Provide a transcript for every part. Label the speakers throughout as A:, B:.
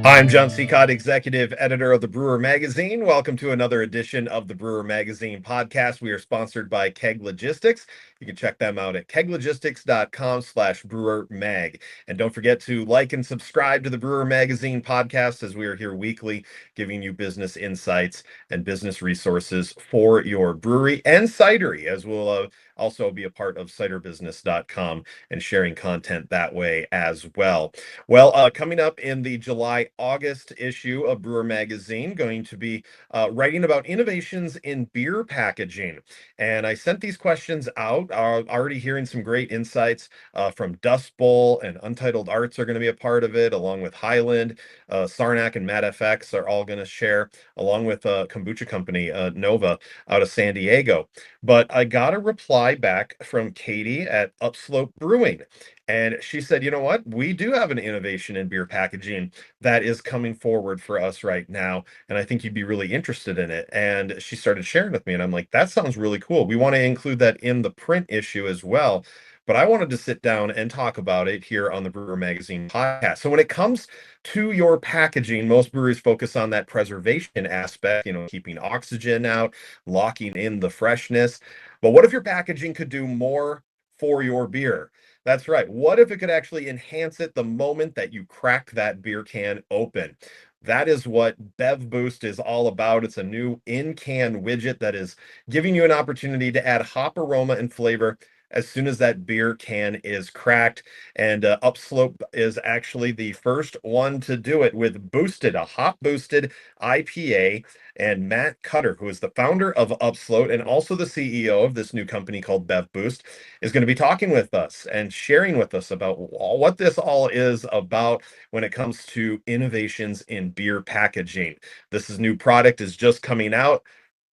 A: I'm John Sicotte, executive editor of the Brewer Magazine. Welcome to another edition of the Brewer Magazine podcast. We are sponsored by Keg Logistics. You can check them out at keglogistics.com/brewermag. And don't forget to like and subscribe to the Brewer Magazine podcast, as we are here weekly giving you business insights and business resources for your brewery and cidery, as we'll also be a part of ciderbusiness.com and sharing content that way as well. Well, coming up in the July-August issue of Brewer Magazine, going to be writing about innovations in beer packaging. And I sent these questions out, already hearing some great insights from Dust Bowl, and Untitled Arts are going to be a part of it, along with Highland. Saranac and Matt FX are all going to share, along with kombucha company Nova out of San Diego. But I got a reply back from Katie at Upslope Brewing. And she said, you know what? We do have an innovation in beer packaging that is coming forward for us right now. And I think you'd be really interested in it. And she started sharing with me. And I'm like, that sounds really cool. We want to include that in the print issue as well. But I wanted to sit down and talk about it here on the Brewer Magazine podcast. So when it comes to your packaging, most breweries focus on that preservation aspect, keeping oxygen out, locking in the freshness. But what if your packaging could do more for your beer? That's right. What if it could actually enhance it the moment that you crack that beer can open? That is what BevBoost is all about. It's a new in-can widget that is giving you an opportunity to add hop aroma and flavor as soon as that beer can is cracked. And Upslope is actually the first one to do it with Boosted, a hop-boosted IPA. And Matt Cutter, who is the founder of Upslope and also the CEO of this new company called BevBoost, is going to be talking with us and sharing with us about what this all is about when it comes to innovations in beer packaging. This new product is just coming out.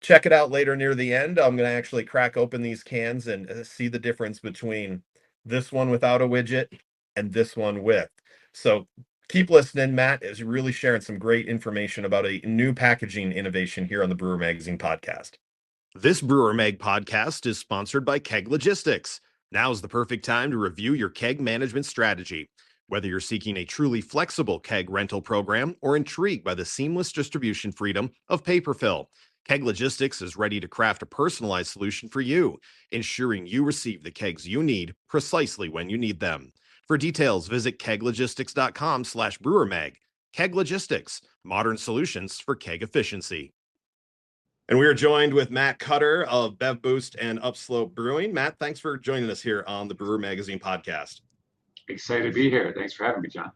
A: Check it out later near the end. I'm going to actually crack open these cans and see the difference between this one without a widget and this one with. So keep listening. Matt is really sharing some great information about a new packaging innovation here on the Brewer Magazine podcast. This Brewer Mag podcast is sponsored by Keg Logistics. Now's the perfect time to review your keg management strategy. Whether you're seeking a truly flexible keg rental program or intrigued by the seamless distribution freedom of paper fill, Keg Logistics is ready to craft a personalized solution for you, ensuring you receive the kegs you need precisely when you need them. For details, visit keglogistics.com/brewermag. Keg Logistics, modern solutions for keg efficiency. And we are joined with Matt Cutter of BevBoost and Upslope Brewing. Matt, thanks for joining us here on the Brewer Magazine podcast.
B: Excited to be here. Thanks for having me, John.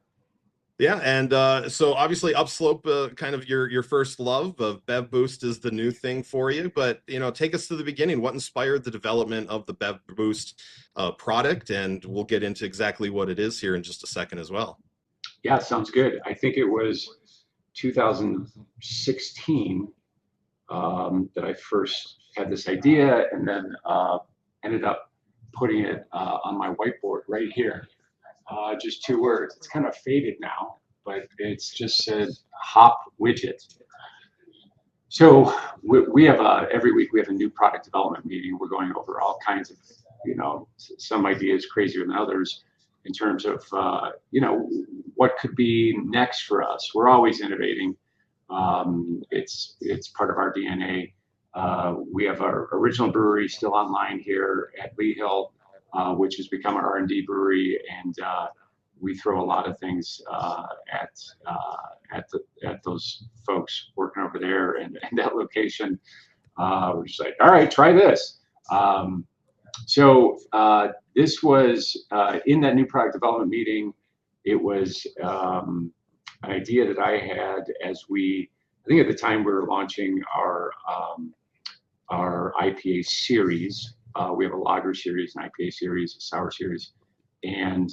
A: Yeah, and so obviously Upslope, kind of your first love of BevBoost is the new thing for you. But take us to the beginning. What inspired the development of the BevBoost product? And we'll get into exactly what it is here in just a second as well.
B: Yeah, sounds good. I think it was 2016 that I first had this idea, and then ended up putting it on my whiteboard right here. Just two words. It's kind of faded now, but it's just said hop widget. So we have every week we have a new product development meeting. We're going over all kinds of, some ideas crazier than others in terms of, what could be next for us. We're always innovating. It's part of our DNA. We have our original brewery still online here at Lee Hill, which has become our R&D brewery, and we throw a lot of things at those folks working over there and that location. We're just like, all right, try this. So this was in that new product development meeting. It was an idea that I had I think at the time we were launching our IPA series. We have a lager series, an IPA series, a sour series, and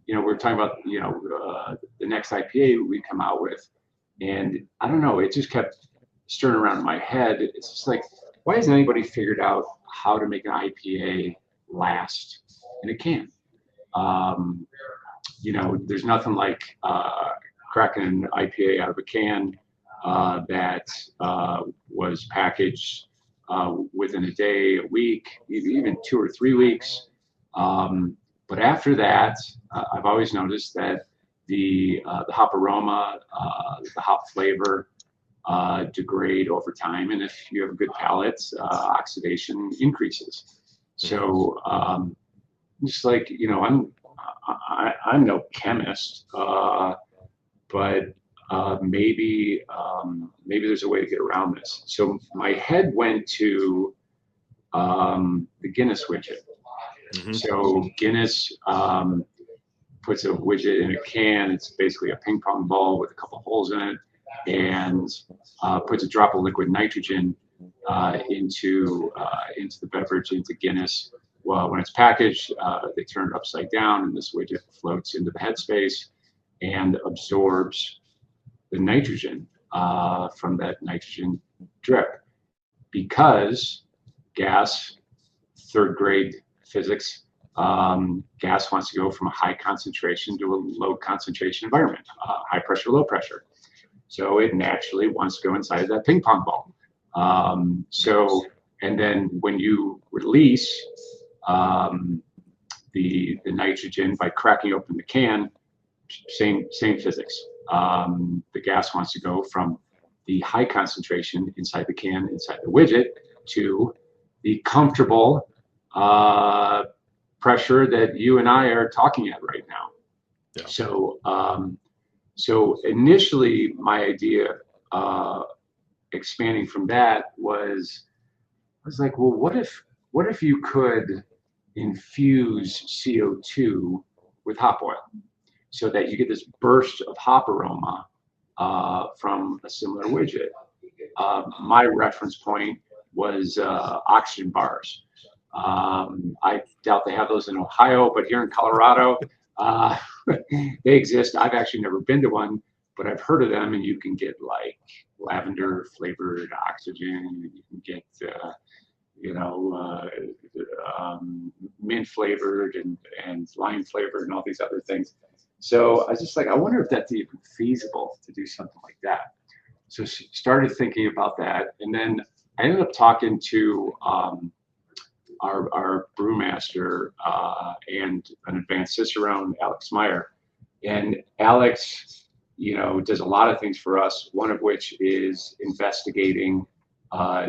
B: we're talking about the next IPA we come out with, and I don't know, it just kept stirring around in my head. It's just like, why hasn't anybody figured out how to make an IPA last in a can? There's nothing like cracking an IPA out of a can that was packaged within a day, a week, even 2 or 3 weeks. But after that, I've always noticed that the hop aroma, the hop flavor degrade over time, and if you have a good palate, oxidation increases. So just like, you know, I'm no chemist, but maybe there's a way to get around this. So my head went to the Guinness widget. So Guinness puts a widget in a can. It's basically a ping pong ball with a couple holes in it, and puts a drop of liquid nitrogen into the beverage, into Guinness. Well, when it's packaged, they turn it upside down, and this widget floats into the headspace and absorbs the nitrogen from that nitrogen drip. Because gas, third grade physics, gas wants to go from a high concentration to a low concentration environment, high pressure, low pressure. So it naturally wants to go inside of that ping pong ball. And then when you release the nitrogen by cracking open the can, same physics. The gas wants to go from the high concentration inside the can, inside the widget, to the comfortable pressure that you and I are talking at right now. Yeah. So initially, my idea, expanding from that, was like, well, what if you could infuse CO2 with hop oil, so that you get this burst of hop aroma from a similar widget. My reference point was oxygen bars. I doubt they have those in Ohio, but here in Colorado, they exist. I've actually never been to one, but I've heard of them, and you can get like lavender flavored oxygen. You can get, mint flavored and lime flavored and all these other things. So I was just like, I wonder if that's even feasible to do something like that. So started thinking about that, and then I ended up talking to our brewmaster and an advanced cicerone, Alex Meyer. And Alex, does a lot of things for us, one of which is investigating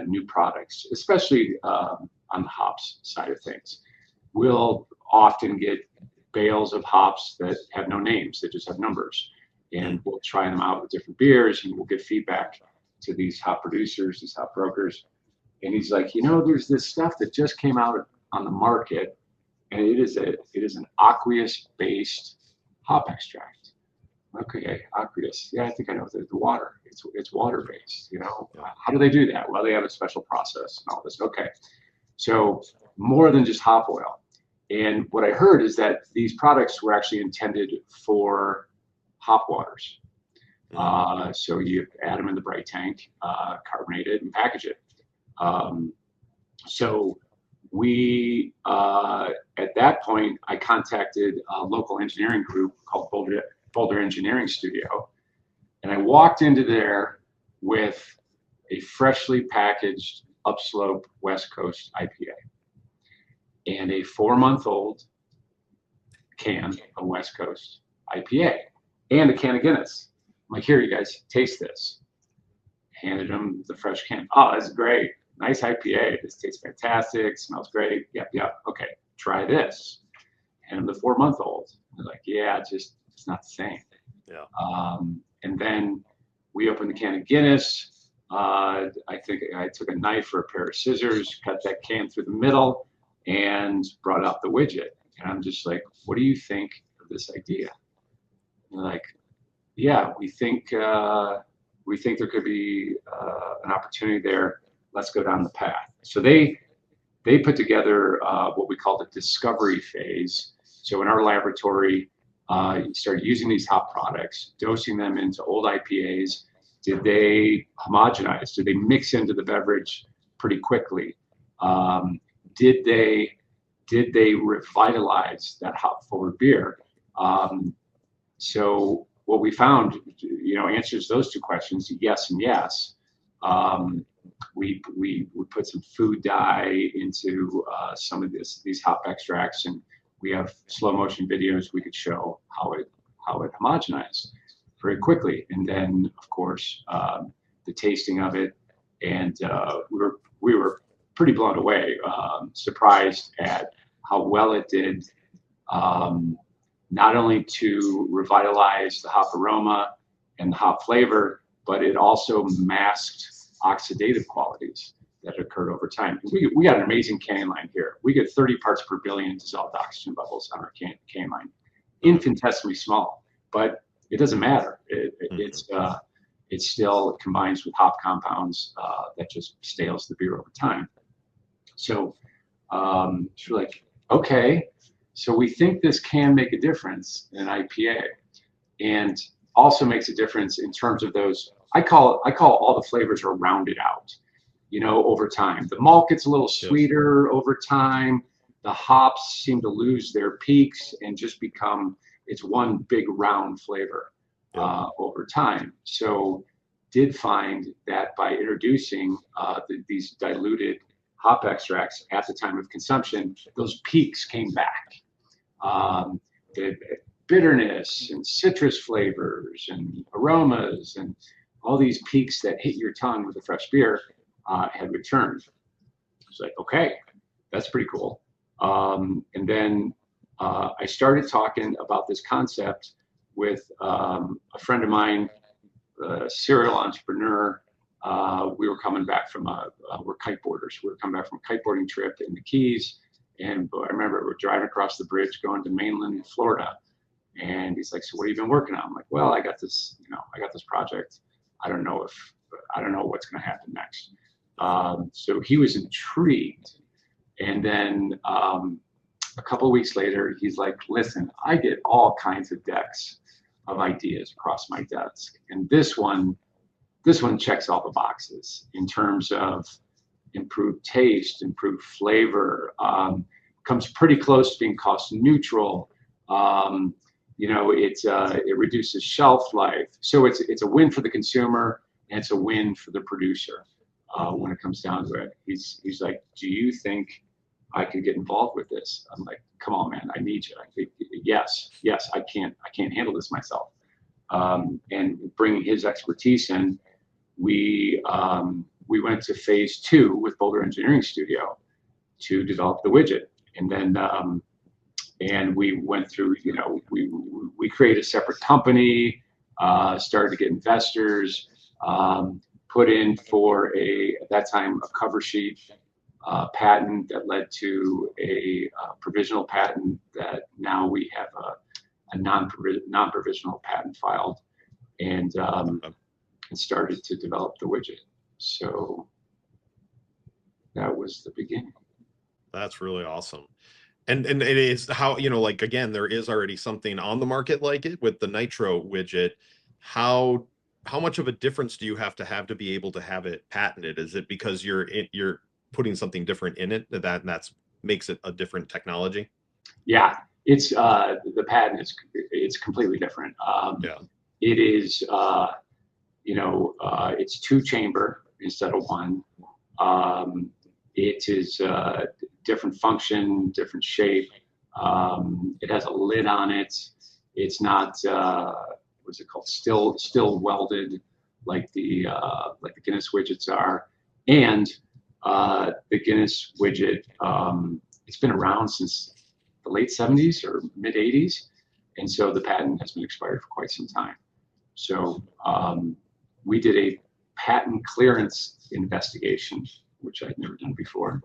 B: new products, especially on the hops side of things. We'll often get bales of hops that have no names, that just have numbers. And we'll try them out with different beers, and we'll get feedback to these hop producers, these hop brokers. And he's like, there's this stuff that just came out on the market, and it is an aqueous-based hop extract. Okay, aqueous. Yeah, I think I know the water. It's water-based. How do they do that? Well, they have a special process and all this. Okay, so more than just hop oil. And what I heard is that these products were actually intended for hop waters. So you add them in the bright tank, carbonate it, and package it. So we, at that point, I contacted a local engineering group called Boulder Engineering Studio. And I walked into there with a freshly packaged Upslope West Coast IPA and a 4-month-old can of West Coast IPA and a can of Guinness. I'm like, here, you guys, taste this. Handed them the fresh can. Oh, that's great. Nice IPA. This tastes fantastic. Smells great. Yep. Okay, try this. And the 4-month-old. They're like, yeah, it's not the same. Yeah. And then we opened the can of Guinness. I think I took a knife or a pair of scissors, cut that can through the middle, and brought out the widget. And I'm just like, what do you think of this idea? And they're like, yeah, we think there could be an opportunity there. Let's go down the path. So they put together what we call the discovery phase. So in our laboratory, you started using these hop products, dosing them into old IPAs. Did they homogenize? Did they mix into the beverage pretty quickly? Did they revitalize that hop forward beer? So what we found, answers those two questions, yes and yes. We put some food dye into some of these hop extracts, and we have slow motion videos we could show how how it homogenized very quickly. And then, of course, the tasting of it, and we were pretty blown away, surprised at how well it did, not only to revitalize the hop aroma and the hop flavor, but it also masked oxidative qualities that occurred over time. We got an amazing canning line here. We get 30 parts per billion dissolved oxygen bubbles on our canning line, infinitesimally small, but it doesn't matter. It still combines with hop compounds that just stales the beer over time. So it's like, okay, so we think this can make a difference in an IPA, and also makes a difference in terms of those. I call all the flavors are rounded out, over time. The malt gets a little sweeter over time. The hops seem to lose their peaks and just become, it's one big round flavor over time. So did find that by introducing these diluted hop extracts at the time of consumption, those peaks came back. The bitterness and citrus flavors and aromas and all these peaks that hit your tongue with a fresh beer had returned. It's like, okay, that's pretty cool. And then I started talking about this concept with a friend of mine, a serial entrepreneur. We were coming back from we're kiteboarders. We were coming back from a kiteboarding trip in the Keys. And I remember we're driving across the bridge going to mainland Florida. And he's like, so what have you been working on? I'm like, well, I got this project. I don't know what's going to happen next. So he was intrigued. And then a couple of weeks later, he's like, listen, I get all kinds of decks of ideas across my desk. And this one checks all the boxes in terms of improved taste, improved flavor, comes pretty close to being cost neutral. It reduces shelf life. So it's a win for the consumer and it's a win for the producer when it comes down to it. He's like, do you think I could get involved with this? I'm like, come on, man, I need you. Yes, I can't handle this myself. And bringing his expertise in, we went to phase 2 with Boulder Engineering Studio to develop the widget. And then, and we went through, we created a separate company, started to get investors, put in for at that time, a cover sheet patent that led to a provisional patent that now we have a non-provisional patent filed, and started to develop the widget. So that was the beginning.
A: That's really awesome. And it is how, again, there is already something on the market like it with the nitro widget. How much of a difference do you have to be able to have it patented? Is it because you're putting something different in it that makes it a different technology?
B: Yeah, it's the patent it's completely different. It is it's 2-chamber instead of 1. It is different function, different shape. It has a lid on it. It's not what's it called? Still welded like the Guinness widgets are. And the Guinness widget, it's been around since the late 70s or mid 80s, and so the patent has been expired for quite some time. So we did a patent clearance investigation, which I'd never done before,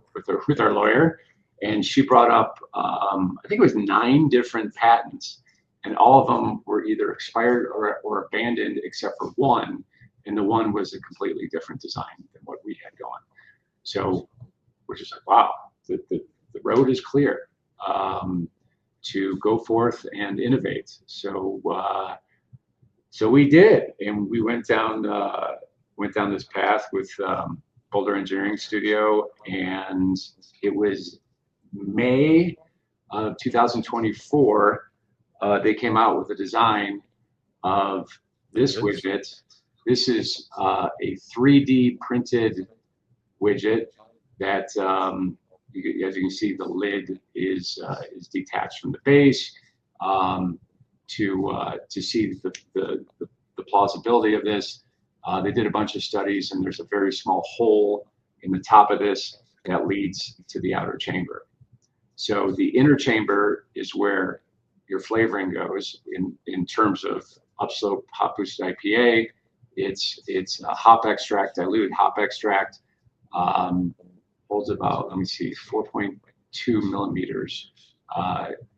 B: with our lawyer, and she brought up I think it was 9 different patents, and all of them were either expired or abandoned except for one, and the one was a completely different design than what we had going. So we're just like, wow, the road is clear to go forth and innovate. So we did, and we went down this path with Boulder Engineering Studio, and it was May of 2024. They came out with a design of this widget. This is a 3D printed widget that, as you can see, the lid is detached from the base. to see the plausibility of this. They did a bunch of studies, and there's a very small hole in the top of this that leads to the outer chamber. So the inner chamber is where your flavoring goes in terms of Upslope Hop-Boosted IPA. It's a hop extract, diluted hop extract, holds about, let me see, 4.2 millimeters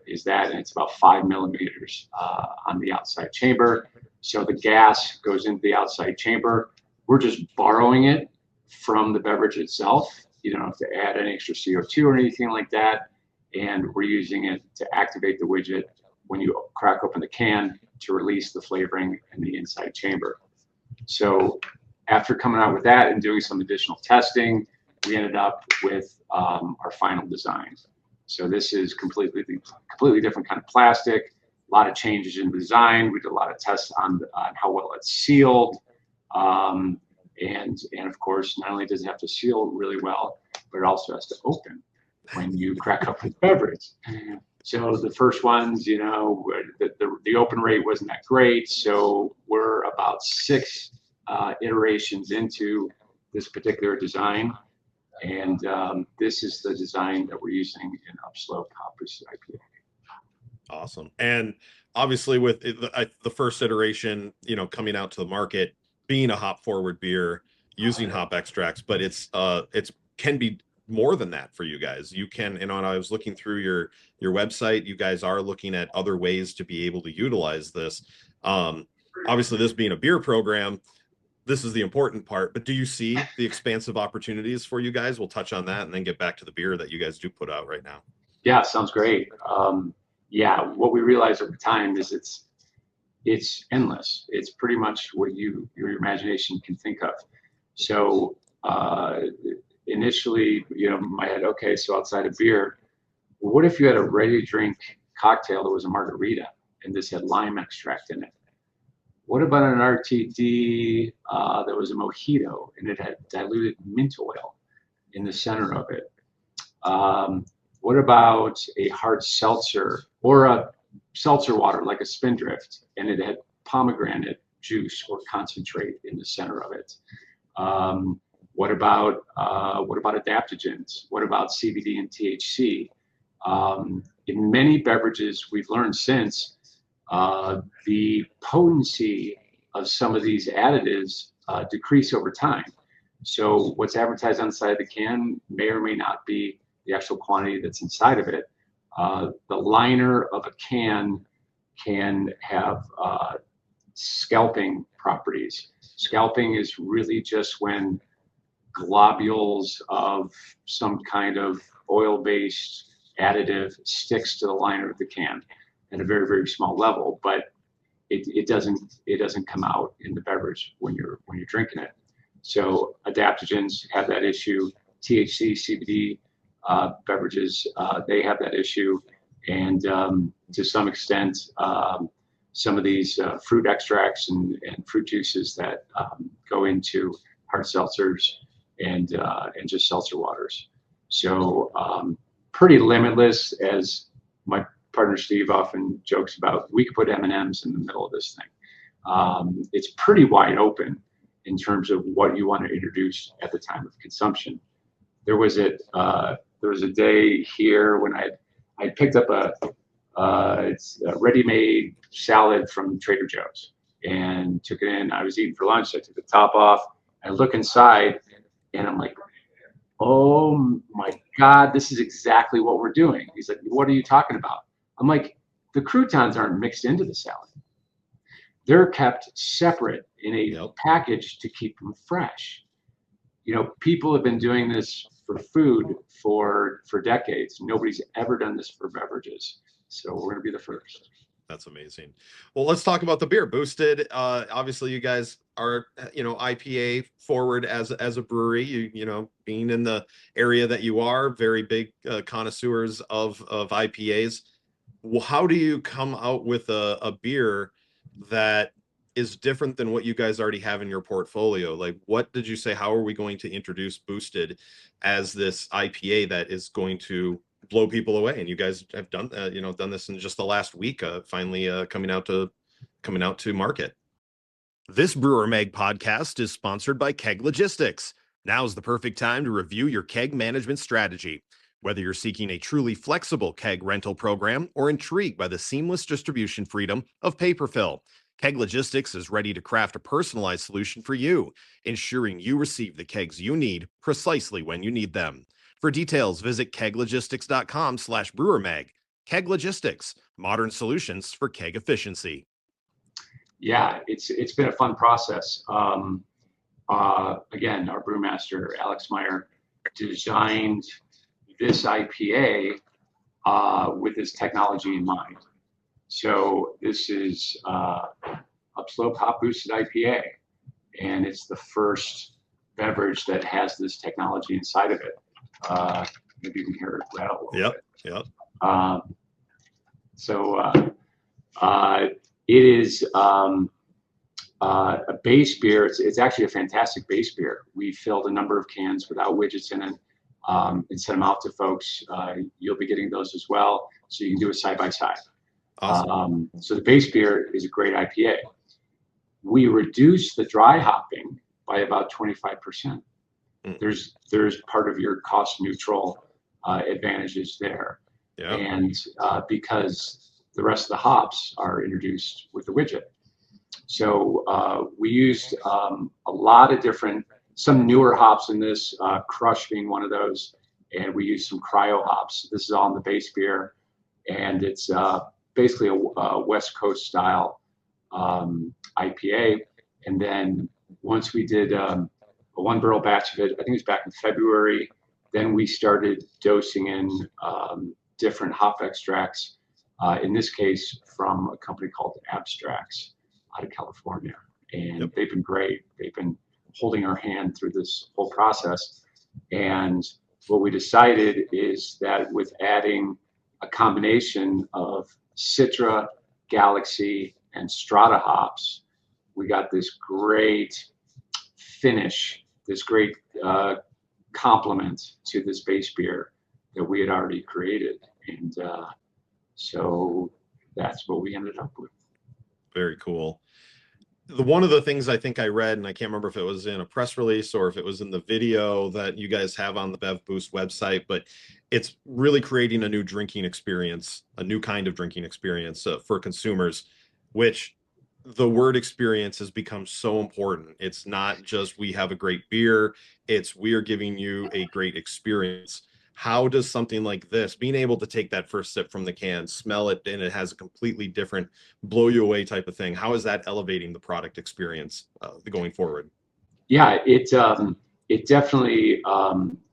B: is that, and it's about 5 millimeters on the outside chamber. So the gas goes into the outside chamber. We're just borrowing it from the beverage itself. You don't have to add any extra CO2 or anything like that. And we're using it to activate the widget when you crack open the can to release the flavoring in the inside chamber. So after coming out with that and doing some additional testing, we ended up with our final design. So this is completely different kind of plastic, a lot of changes in design. We did a lot of tests on how well it's sealed. And of course, not only does it have to seal really well, but it also has to open when you crack up the beverage. So the first ones, you know, the open rate wasn't that great. So we're about 6 iterations into this particular design. And this is the design that we're using in Upslope Hop-Boosted IPA.
A: Awesome. And obviously with the first iteration, you know, coming out to the market, being a hop forward beer, using hop extracts, but it's can be more than that for you guys. You can, and I was looking through your website, you guys are looking at other ways to be able to utilize this. Obviously this being a beer program, this is the important part, but do you see the expansive opportunities for you guys? We'll touch on that and then get back to the beer that you guys do put out right now.
B: Yeah, sounds great. Yeah, what we realize over time is it's endless. It's pretty much what your imagination can think of. So initially, you know, in my head, okay, so outside of beer, what if you had a ready-to-drink cocktail that was a margarita and this had lime extract in it? What about an RTD that was a mojito and it had diluted mint oil in the center of it? What about a hard seltzer or a seltzer water like a Spindrift and it had pomegranate juice or concentrate in the center of it? What about adaptogens? What about CBD and THC? In many beverages we've learned since, the potency of some of these additives decrease over time. So what's advertised on the side of the can may or may not be the actual quantity that's inside of it. The liner of a can have scalping properties. Scalping is really just when globules of some kind of oil-based additive sticks to the liner of the can at a very, very small level, but it doesn't come out in the beverage when you're drinking it. So adaptogens have that issue. THC, CBD beverages, they have that issue, and to some extent, some of these fruit extracts and fruit juices that go into hard seltzers and just seltzer waters. So pretty limitless, as my partner Steve often jokes about. We could put M&Ms in the middle of this thing. It's pretty wide open in terms of what you want to introduce at the time of consumption. There was a day here when I picked up a ready-made salad from Trader Joe's and took it in. I was eating for lunch. I took the top off. I look inside and I'm like, oh my God, this is exactly what we're doing. He's like, what are you talking about? I'm like, the croutons aren't mixed into the salad. They're kept separate in a package to keep them fresh. You know, people have been doing this for food for decades. Nobody's ever done this for beverages. So we're going to be the first.
A: That's amazing. Well, let's talk about the beer. Boosted. Obviously, you guys are, you know, IPA forward as a brewery. You know, being in the area that you are, very big connoisseurs of IPAs. Well, how do you come out with a beer that is different than what you guys already have in your portfolio? Like, what did you say? How are we going to introduce Boosted as this IPA that is going to blow people away. And you guys have done, done this in just the last week, finally coming out to market. This Brewer Mag podcast is sponsored by Keg Logistics. Now's the perfect time to review your keg management strategy. Whether you're seeking a truly flexible keg rental program or intrigued by the seamless distribution freedom of paper fill, Keg Logistics is ready to craft a personalized solution for you, ensuring you receive the kegs you need precisely when you need them. For details, visit keglogistics.com/brewermag. Keg Logistics, modern solutions for keg efficiency.
B: Yeah, it's been a fun process. Again, our brewmaster Alex Meyer designed this IPA with this technology in mind. So this is Upslope Hop-Boosted IPA, and it's the first beverage that has this technology inside of it. Maybe you can hear it rattle a little bit.
A: Yep.
B: It is a base beer. It's actually a fantastic base beer. We filled a number of cans without widgets in it and sent them out to folks. You'll be getting those as well, so you can do a side by side.
A: Awesome.
B: So the base beer is a great IPA. We reduced the dry hopping by about 25%. There's part of your cost neutral advantages there.
A: Yeah.
B: And because the rest of the hops are introduced with the widget. So we used a lot of some newer hops in this, Crush being one of those, and we used some cryo hops. This is all in the base beer, and it's basically a West Coast style IPA. And then once we did a 1 barrel batch of it, I think it was back in February, then we started dosing in different hop extracts, in this case from a company called Abstracts out of California. And they've been great. They've been holding our hand through this whole process. And what we decided is that with adding a combination of Citra, Galaxy, and Strata hops, we got this great finish, this great complement to this base beer that we had already created. And so that's what we ended up with.
A: Very cool. One of the things I think I read, and I can't remember if it was in a press release or if it was in the video that you guys have on the BevBoost website, but it's really creating a new drinking experience, a new kind of drinking experience for consumers, which the word experience has become so important. It's not just we have a great beer, it's we are giving you a great experience. How does something like this, being able to take that first sip from the can, smell it, and it has a completely different blow you away type of thing, how is that elevating the product experience going forward?
B: Yeah, it definitely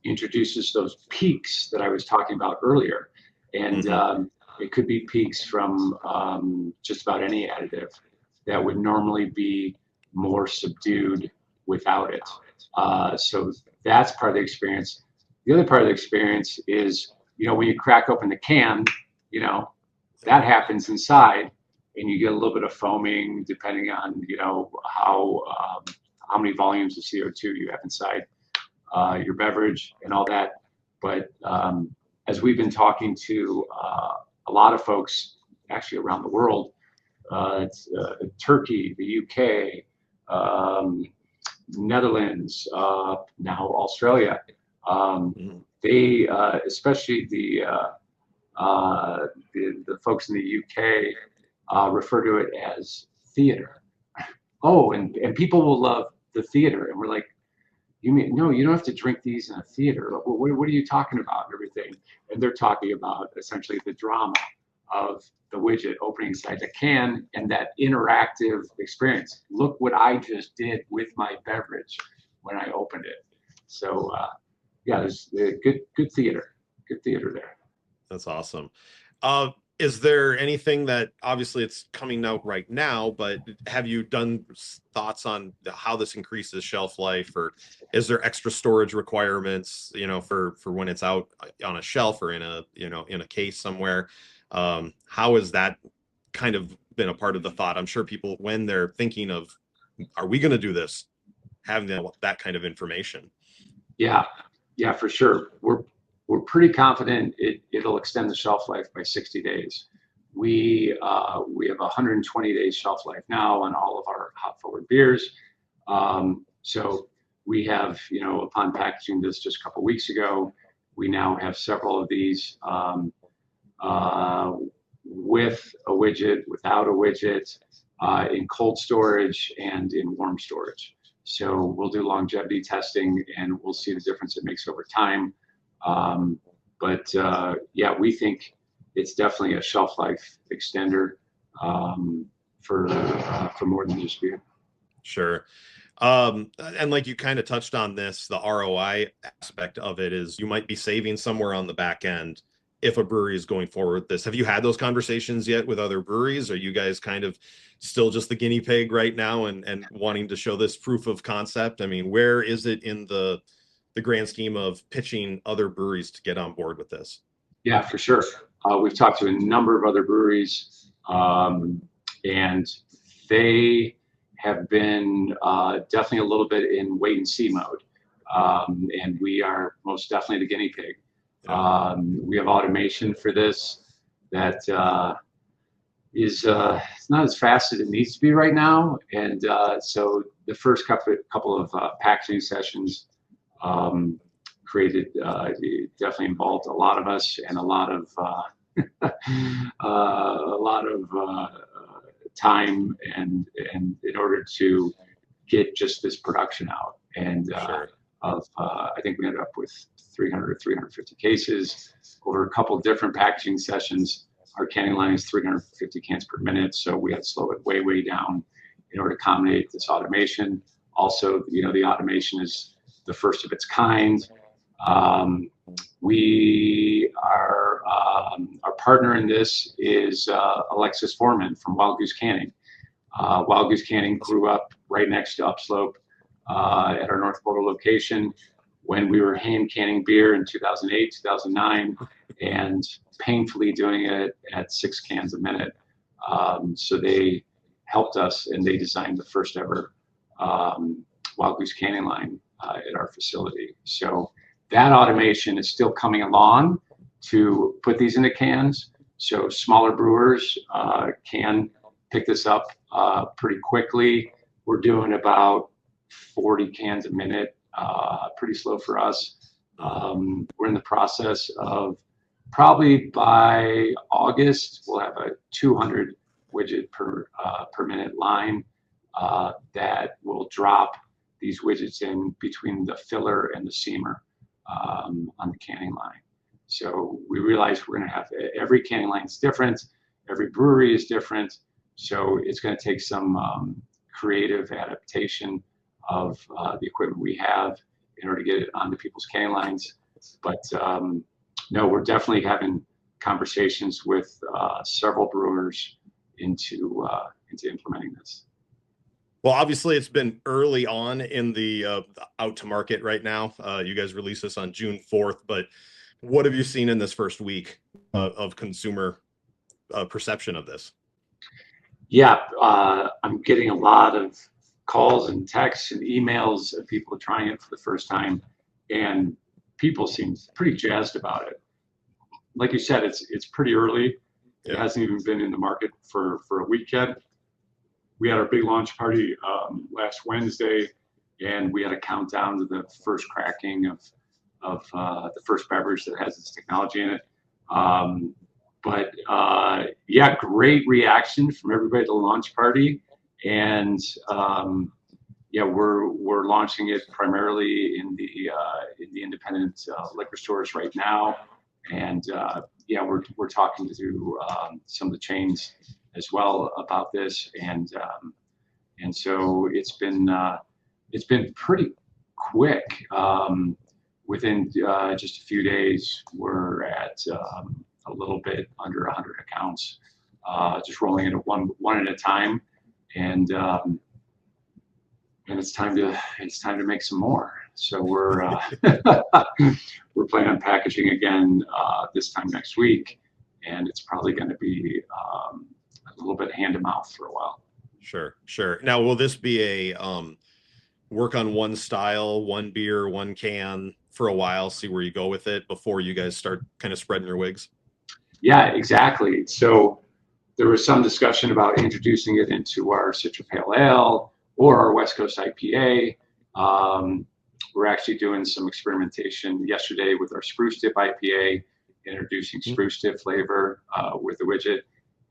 B: introduces those peaks that I was talking about earlier. And it could be peaks from just about any additive that would normally be more subdued without it. So that's part of the experience. The other part of the experience is, when you crack open the can, that happens inside, and you get a little bit of foaming depending on, how many volumes of CO2 you have inside your beverage and all that. But as we've been talking to a lot of folks actually around the world, it's Turkey, the UK, Netherlands, now Australia. They, especially the folks in the UK, refer to it as theater. Oh, and people will love the theater, and we're like, you mean no? You don't have to drink these in a theater. What are you talking about? And everything, and they're talking about essentially the drama of the widget opening inside the can and that interactive experience. Look what I just did with my beverage when I opened it. So yeah, there's good theater there.
A: That's awesome. Is there anything that, obviously it's coming out right now, but have you done thoughts on how this increases shelf life, or is there extra storage requirements, for when it's out on a shelf or in a case somewhere? How has that kind of been a part of the thought? I'm sure people, when they're thinking of, are we going to do this, having that kind of information?
B: Yeah, for sure. We're we're pretty confident it'll extend the shelf life by 60 days. We have a 120 days shelf life now on all of our hop forward beers. So we have, upon packaging this just a couple weeks ago, we now have several of these with a widget, without a widget, in cold storage and in warm storage. So we'll do longevity testing and we'll see the difference it makes over time. But yeah, we think it's definitely a shelf life extender for more than just beer.
A: Sure. And like you kind of touched on this, the ROI aspect of it is you might be saving somewhere on the back end if a brewery is going forward with this. Have you had those conversations yet with other breweries? Are you guys kind of still just the guinea pig right now and wanting to show this proof of concept? I mean, where is it in the grand scheme of pitching other breweries to get on board with this?
B: Yeah, for sure. We've talked to a number of other breweries, and they have been definitely a little bit in wait and see mode. And we are most definitely the guinea pig. We have automation for this that is it's not as fast as it needs to be right now. And so the first couple of packaging sessions created definitely involved a lot of us and a lot of time and in order to get just this production out. And
A: Sure.
B: I think we ended up with 300 or 350 cases over a couple of different packaging sessions. Our canning line is 350 cans per minute, so we had to slow it way down in order to accommodate this automation. Also, the automation is the first of its kind. We are our partner in this is Alexis Foreman from Wild Goose Canning. Wild Goose Canning grew up right next to Upslope at our North Boulder location when we were hand canning beer in 2008, 2009, and painfully doing it at 6 cans a minute. So they helped us and they designed the first ever Wild Goose canning line at our facility. So that automation is still coming along to put these into cans. So smaller brewers can pick this up pretty quickly. We're doing about 40 cans a minute, pretty slow for us. We're in the process of probably by August, we'll have a 200 widget per minute line that will drop these widgets in between the filler and the seamer on the canning line. So we realize we're going to have every canning line is different, every brewery is different. So it's going to take some creative adaptation of the equipment we have in order to get it onto people's canning lines. But no, we're definitely having conversations with several brewers into implementing this.
A: Well, obviously, it's been early on in the out to market right now. You guys released this on June 4th, but what have you seen in this first week of consumer perception of this?
B: Yeah, I'm getting a lot of calls and texts and emails of people trying it for the first time, and people seem pretty jazzed about it. Like you said, it's pretty early. It hasn't even been in the market for a week yet. We had our big launch party last Wednesday, and we had a countdown to the first cracking of the first beverage that has this technology in it. But yeah, great reaction from everybody at the launch party, and yeah, we're launching it primarily in the independent liquor stores right now, and yeah, we're talking to some of the chains as well about this, and so it's been pretty quick. Within just a few days, we're at a little bit under 100 accounts, just rolling it one at a time, and it's time to make some more. So we're we're planning on packaging again this time next week, and it's probably going to be a little bit hand to mouth for a while.
A: Sure. Now, will this be a work on one style, one beer, one can for a while, see where you go with it before you guys start kind of spreading your wings?
B: Yeah, exactly. So there was some discussion about introducing it into our Citra Pale Ale or our West Coast IPA. We're actually doing some experimentation yesterday with our Spruce Dip IPA, introducing Spruce Dip flavor with the widget.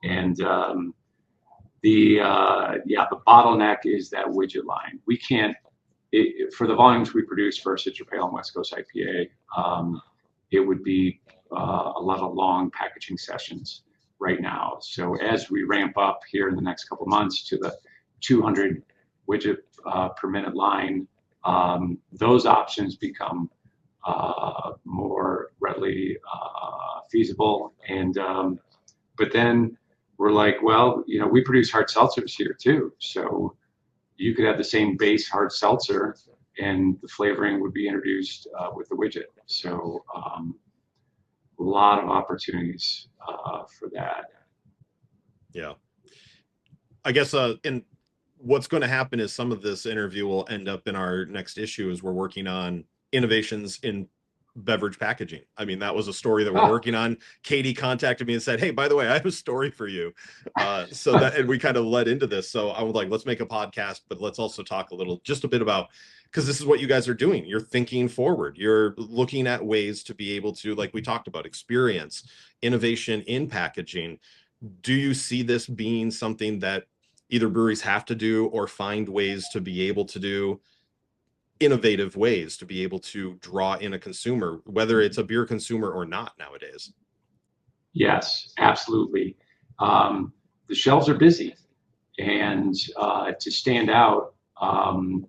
B: And the bottleneck is that widget line. We can't, for the volumes we produce for our Citra Pale and West Coast IPA, it would be a lot of long packaging sessions right now. So as we ramp up here in the next couple of months to the 200 widget per minute line, those options become more readily feasible. And but then we're like, well, you know, we produce hard seltzers here too, so you could have the same base hard seltzer, and the flavoring would be introduced with the widget. So a lot of opportunities for that.
A: Yeah. I guess and what's going to happen is some of this interview will end up in our next issue as we're working on innovations in beverage packaging. I mean, that was a story that we're working on. Katie contacted me and said, hey, by the way, I have a story for you. So that, and we kind of led into this. So I was like, let's make a podcast, but let's also talk just a bit about, because this is what you guys are doing. You're thinking forward. You're looking at ways to be able to, like we talked about, experience innovation in packaging. Do you see this being something that either breweries have to do or find ways to be able to do, innovative ways to be able to draw in a consumer, whether it's a beer consumer or not nowadays?
B: Yes, absolutely. The shelves are busy, and to stand out,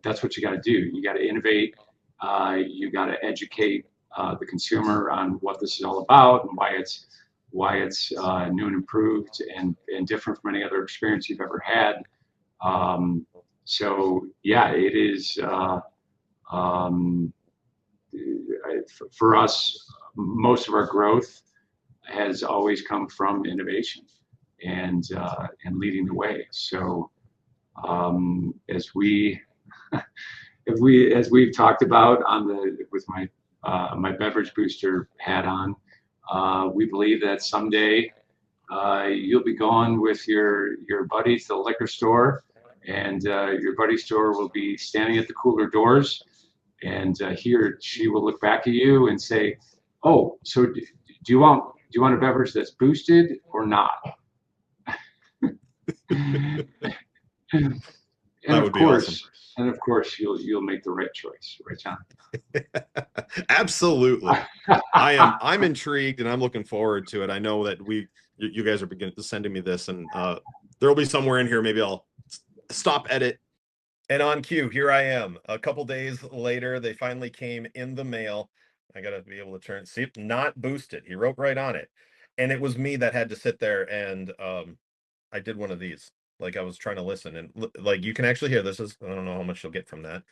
B: that's what you got to do. You got to innovate. You got to educate the consumer on what this is all about and why it's new and improved and different from any other experience you've ever had. So yeah, it is. For us, most of our growth has always come from innovation and leading the way. So as we've talked about with my beverage booster hat on, we believe that someday you'll be going with your buddy to the liquor store, and your buddy's store will be standing at the cooler doors, and he or she will look back at you and say, "Oh, so do you want a beverage that's boosted or not?" and
A: That would be awesome.
B: And of course, you'll make the right choice, right, John?
A: Absolutely. I'm intrigued and I'm looking forward to it. I know that you guys are beginning to sending me this, and there'll be somewhere in here. Maybe I'll stop, edit. And on cue, here I am. A couple days later, they finally came in the mail. I got to be able to see, not boosted. He wrote right on it. And it was me that had to sit there and I did one of these. Like I was trying to listen, and like you can actually hear this. I don't know how much you'll get from that,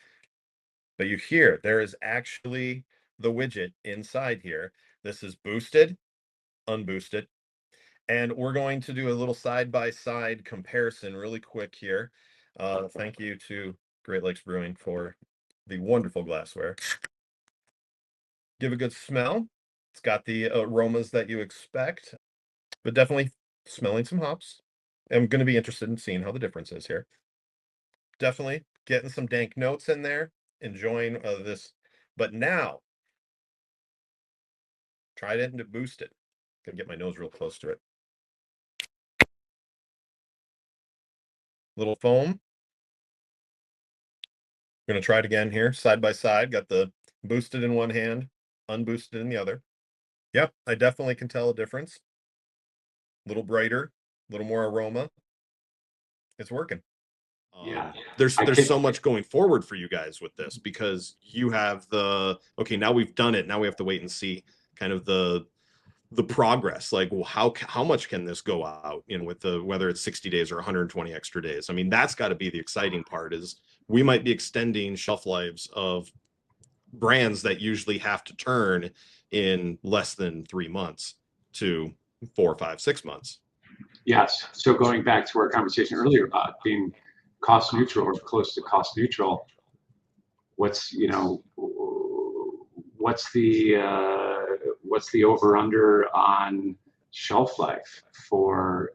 A: but you hear there is actually the widget inside here. This is boosted, unboosted. And we're going to do a little side-by-side comparison really quick here. Thank you to Great Lakes Brewing for the wonderful glassware. Give a good smell. It's got the aromas that you expect, but definitely smelling some hops. I'm going to be interested in seeing how the difference is here. Definitely getting some dank notes in there, enjoying this. But now, tried it and boosted. Gonna get my nose real close to it. Little foam. Gonna try it again here, side by side. Got the boosted in one hand, unboosted in the other. Yep, I definitely can tell a difference. A little brighter, a little more aroma. It's working.
B: Yeah.
A: There's so much going forward for you guys with this, because you have okay, now we've done it. Now we have to wait and see kind of the progress. Like, well, how much can this go out, with whether it's 60 days or 120 extra days. I mean, that's got to be the exciting part, is we might be extending shelf lives of brands that usually have to turn in less than 3 months to 4, 5, 6 months.
B: Yes. So going back to our conversation earlier about being cost neutral or close to cost neutral, what's the over under on shelf life for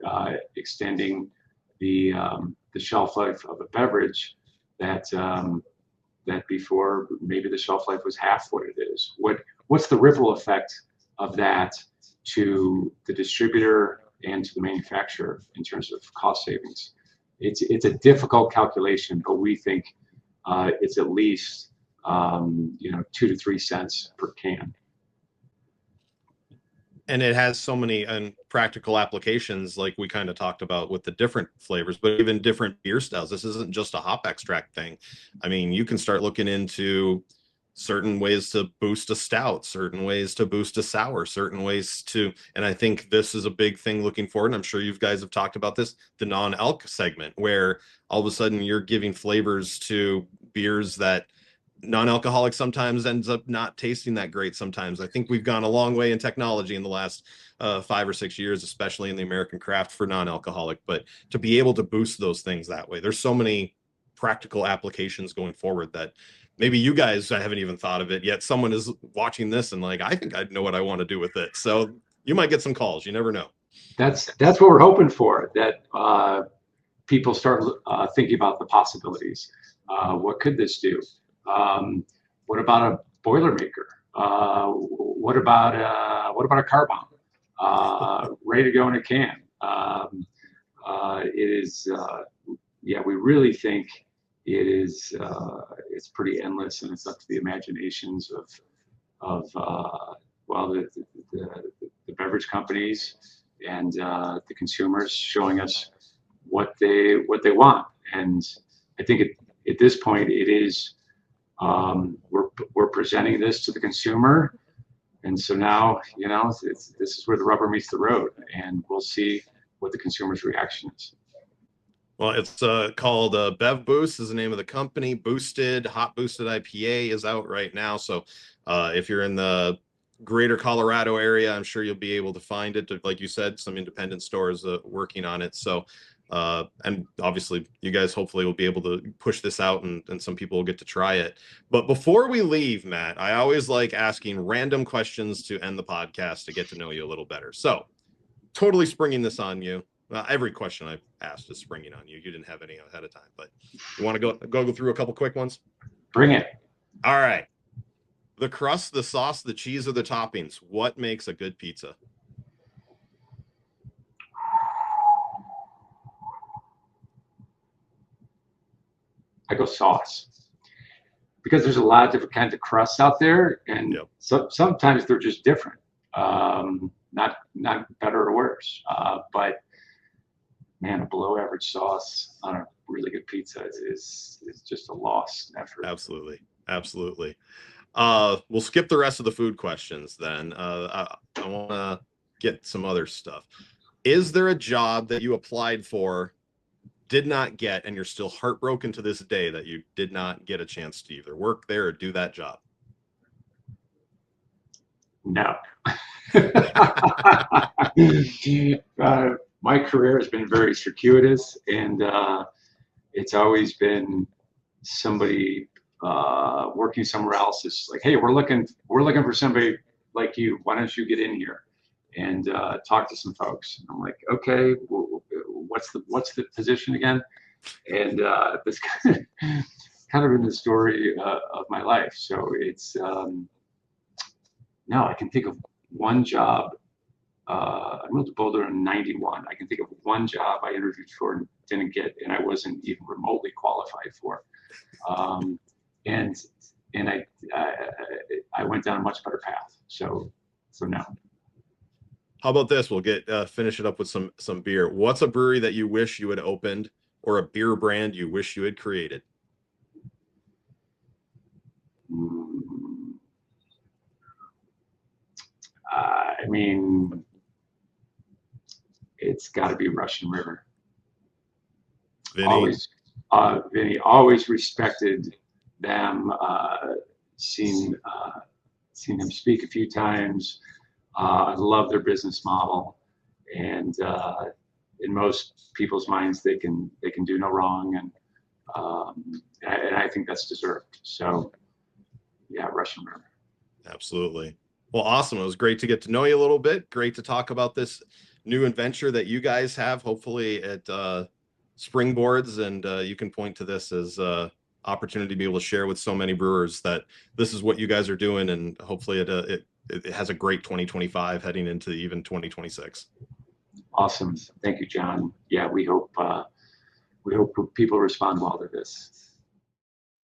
B: extending the shelf life of a beverage that that before maybe the shelf life was half what it is. What's the ripple effect of that to the distributor and to the manufacturer in terms of cost savings? It's a difficult calculation, but we think it's at least 2 to 3 cents per can.
A: And it has so many practical applications, like we kind of talked about with the different flavors, but even different beer styles. This isn't just a hop extract thing. I mean, you can start looking into certain ways to boost a stout, certain ways to boost a sour, certain ways to, and I think this is a big thing looking forward. And I'm sure you guys have talked about this, the non-alc segment, where all of a sudden you're giving flavors to beers that non-alcoholic sometimes ends up not tasting that great sometimes. I think we've gone a long way in technology in the last 5 or 6 years, especially in the American craft for non-alcoholic, but to be able to boost those things that way, there's so many practical applications going forward that maybe you guys haven't even thought of it yet. Someone is watching this and like, I think I know what I want to do with it. So you might get some calls. You never know.
B: That's what we're hoping for, that people start thinking about the possibilities. What could this do? What about a Boilermaker? What about a car bomb? Ready to go in a can. It is, we really think it is. It's pretty endless, and it's up to the imaginations of the beverage companies and the consumers, showing us what they want. And I think at this point it is. We're presenting this to the consumer, and so now this is where the rubber meets the road, and we'll see what the consumer's reaction is.
A: Well, it's called BevBoost is the name of the company. Hop-Boosted IPA is out right now. So if you're in the greater Colorado area, I'm sure you'll be able to find it. Like you said, some independent stores working on it. So and obviously you guys hopefully will be able to push this out and some people will get to try it. But before we leave, Matt, I always like asking random questions to end the podcast to get to know you a little better. So totally springing this on you. Every question I've asked is springing on you. You didn't have any ahead of time, but you want to go through a couple quick ones?
B: Bring it.
A: All right. The crust, the sauce, the cheese, or the toppings. What makes a good pizza?
B: I go sauce, because there's a lot of different kinds of crusts out there, and sometimes they're just different. Not better or worse, but man, a below average sauce on a really good pizza is just a lost effort.
A: Absolutely. We'll skip the rest of the food questions then. I want to get some other stuff. Is there a job that you applied for, did not get, and you're still heartbroken to this day that you did not get a chance to either work there or do that job?
B: No. My career has been very circuitous, and it's always been somebody working somewhere else. It's like, hey, we're looking for somebody like you. Why don't you get in here and talk to some folks? And I'm like, okay, what's the position again? And this kind of been the story of my life. So it's no, I can think of one job. I moved to Boulder in '91. I can think of one job I interviewed for and didn't get, and I wasn't even remotely qualified for. And I went down a much better path. So no.
A: How about this? We'll get finish it up with some beer. What's a brewery that you wish you had opened, or a beer brand you wish you had created?
B: I mean, it's got to be Russian River.
A: Vinny?
B: Vinny, always respected them. Seen them speak a few times. I love their business model, and in most people's minds, they can do no wrong, and I think that's deserved. So, yeah, Russian River.
A: Absolutely. Well, awesome. It was great to get to know you a little bit. Great to talk about this new adventure that you guys have. Hopefully it springboards and you can point to this as opportunity to be able to share with so many brewers that this is what you guys are doing, and hopefully it has a great 2025 heading into even 2026.
B: Awesome. Thank you, John. Yeah, we hope people respond well to this.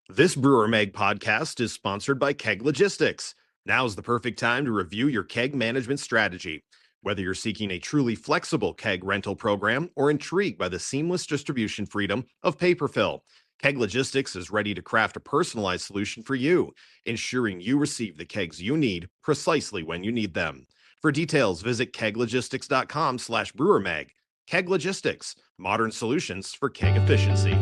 A: This Brewer Mag podcast is sponsored by Keg Logistics. Now's the perfect time to review your keg management strategy. Whether you're seeking a truly flexible keg rental program or intrigued by the seamless distribution freedom of paper fill, Keg Logistics is ready to craft a personalized solution for you, ensuring you receive the kegs you need precisely when you need them. For details, visit keglogistics.com/brewermag. Keg Logistics, modern solutions for keg efficiency.